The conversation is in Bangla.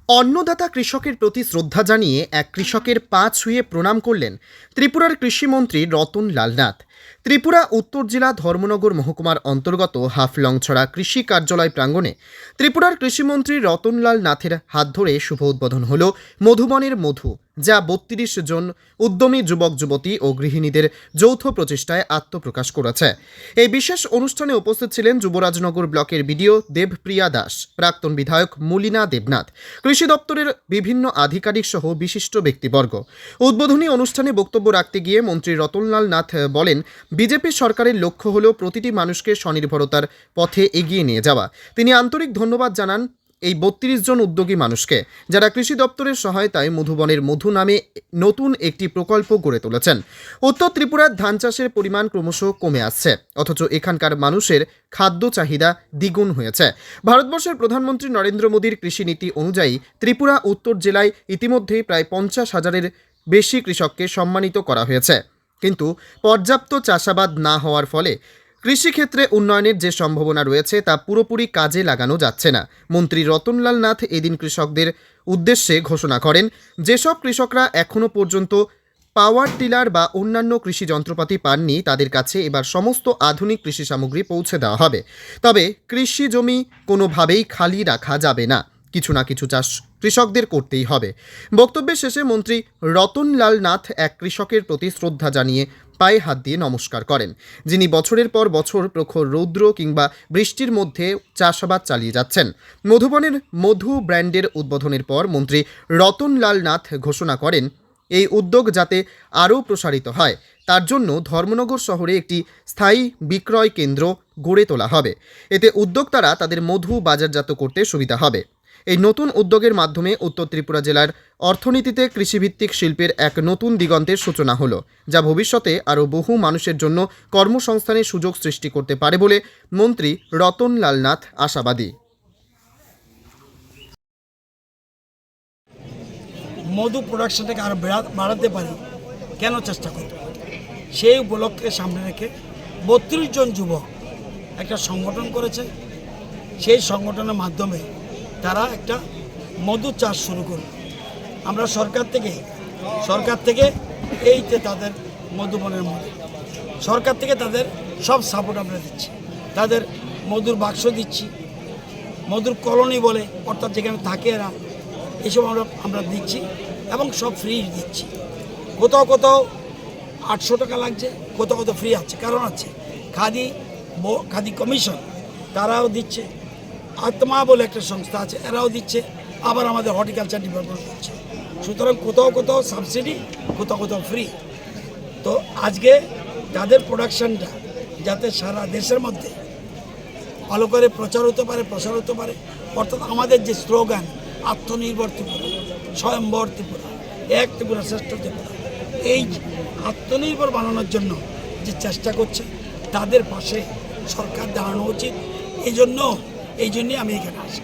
অন্নদাতা কৃষকের প্রতি শ্রদ্ধা জানিয়ে এক কৃষকের পা ছুঁয়ে প্রণাম করলেন ত্রিপুরার কৃষিমন্ত্রী রতনলাল নাথ। ত্রিপুরা উত্তর জেলা ধর্মনগর মহকুমার অন্তর্গত হাফলংছড়া কৃষি কার্যালয় প্রাঙ্গণে ত্রিপুরার কৃষিমন্ত্রী রতনলাল নাথের হাত ধরে শুভ উদ্বোধন হল মধুবনের মধু, যা ৩২ জন উদ্যমী যুবক যুবতী ও গৃহিণীদের যৌথ প্রচেষ্টায় আত্মপ্রকাশ করেছে। এই বিশেষ অনুষ্ঠানে উপস্থিত ছিলেন যুবরাজনগর ব্লকের বিডিও দেবপ্রিয়া দাস, প্রাক্তন বিধায়ক মলিনা দেবনাথ, কৃষি দপ্তরের বিভিন্ন আধিকারিক সহ বিশিষ্ট ব্যক্তিবর্গ। উদ্বোধনী অনুষ্ঠানে বক্তব্য রাখতে গিয়ে মন্ত্রী রতনলাল নাথ বলেন, বিজেপি সরকারের লক্ষ্য হল প্রতিটি মানুষকে স্বনির্ভরতার পথে এগিয়ে নিয়ে যাওয়া। তিনি আন্তরিক ধন্যবাদ জানান এই ৩২ জন উদ্যোগী মানুষকে, যারা কৃষি দপ্তরের সহায়তায় মধুবনের মধু নামে নতুন একটি প্রকল্প গড়ে তুলেছেন। উত্তর ত্রিপুরার ধান চাষের পরিমাণ ক্রমশ কমে আসছে, অথচ এখানকার মানুষের খাদ্য চাহিদা দ্বিগুণ হয়েছে। ভারতবর্ষের প্রধানমন্ত্রী নরেন্দ্র মোদীর কৃষি নীতি অনুযায়ী ত্রিপুরা উত্তর জেলায় ইতিমধ্যেই প্রায় ৫০,০০০-এর বেশি কৃষককে সম্মানিত করা হয়েছে, কিন্তু পর্যাপ্ত চাষাবাদ না হওয়ার ফলে কৃষিক্ষেত্রে উন্নয়নের যে সম্ভাবনা রয়েছে তা পুরোপুরি কাজে লাগানো যাচ্ছে না। মন্ত্রী রতনলাল নাথ এদিন কৃষকদের উদ্দেশ্যে ঘোষণা করেন, যেসব কৃষকরা এখনও পর্যন্ত পাওয়ার টিলার বা অন্যান্য কৃষি যন্ত্রপাতি পাননি, তাদের কাছে এবার সমস্ত আধুনিক কৃষি সামগ্রী পৌঁছে দেওয়া হবে। তবে কৃষি জমি কোনোভাবেই খালি রাখা যাবে না, কিছু না কিছু চাষ কৃষকদের করতেই হবে। বক্তব্যের শেষে মন্ত্রী রতনলাল নাথ এক কৃষকের প্রতি শ্রদ্ধা জানিয়ে পায়ে হাত দিয়ে নমস্কার করেন, যিনি বছরের পর বছর প্রখর রৌদ্র কিংবা বৃষ্টির মধ্যে চাষাবাদ চালিয়ে যাচ্ছেন। মধুবনের মধু ব্র্যান্ডের উদ্বোধনের পর মন্ত্রী রতনলাল নাথ ঘোষণা করেন, এই উদ্যোগ যাতে আরও প্রসারিত হয় তার জন্য ধর্মনগর শহরে একটি স্থায়ী বিক্রয় কেন্দ্র গড়ে তোলা হবে। এতে উদ্যোক্তারা তাদের মধু বাজারজাত করতে সুবিধা হবে। এই নতুন উদ্যোগের মাধ্যমে উত্তর ত্রিপুরা জেলার অর্থনীতিতে কৃষিভিত্তিক শিল্পের এক নতুন দিগন্তের সূচনা হলো, যা ভবিষ্যতে আরও বহু মানুষের জন্য কর্মসংস্থানের সুযোগ সৃষ্টি করতে পারে বলে মন্ত্রী রতনলাল নাথ আশাবাদী। মধু প্রোডাকশনটাকে আরও বাড়াতে পারি, কেন চেষ্টা করব? সেই উপলক্ষে সামনে রেখে ৩২ জন যুবক একটা সংগঠন করেছে। সেই সংগঠনের মাধ্যমে তারা একটা মধু চাষ শুরু করবে। আমরা সরকার থেকে এই যে তাদের মধুবনের মধু, সরকার থেকে তাদের সব সাপোর্ট আমরা দিচ্ছি। তাদের মধুর বাক্স দিচ্ছি, মধুর কলোনি বলে, অর্থাৎ যেখানে থাকে এরা, এসব আমরা দিচ্ছি এবং সব ফ্রি দিচ্ছি। কোথাও ৮০০ টাকা লাগছে, কোথাও ফ্রি আছে, কারণ আছে খাদি কমিশন তারাও দিচ্ছে, আত্মা বলে একটা সংস্থা আছে, এরাও দিচ্ছে, আবার আমাদের হর্টিকালচার ডিপার্টমেন্ট দিচ্ছে। সুতরাং কোথাও সাবসিডি, কোথাও ফ্রি। তো আজকে তাদের প্রোডাকশানটা যাতে সারা দেশের মধ্যে ভালো করে প্রসার হতে পারে, অর্থাৎ আমাদের যে স্লোগান আত্মনির্ভর ত্রিপুরা, স্বয়ম্বর ত্রিপুরা, এক ত্রিপুরা শ্রেষ্ঠ ত্রিপুরা, এই আত্মনির্ভর বানানোর জন্য যে চেষ্টা করছে তাদের পাশে সরকার দাঁড়ানো উচিত। এই জন্যই আমি এখানে আসি।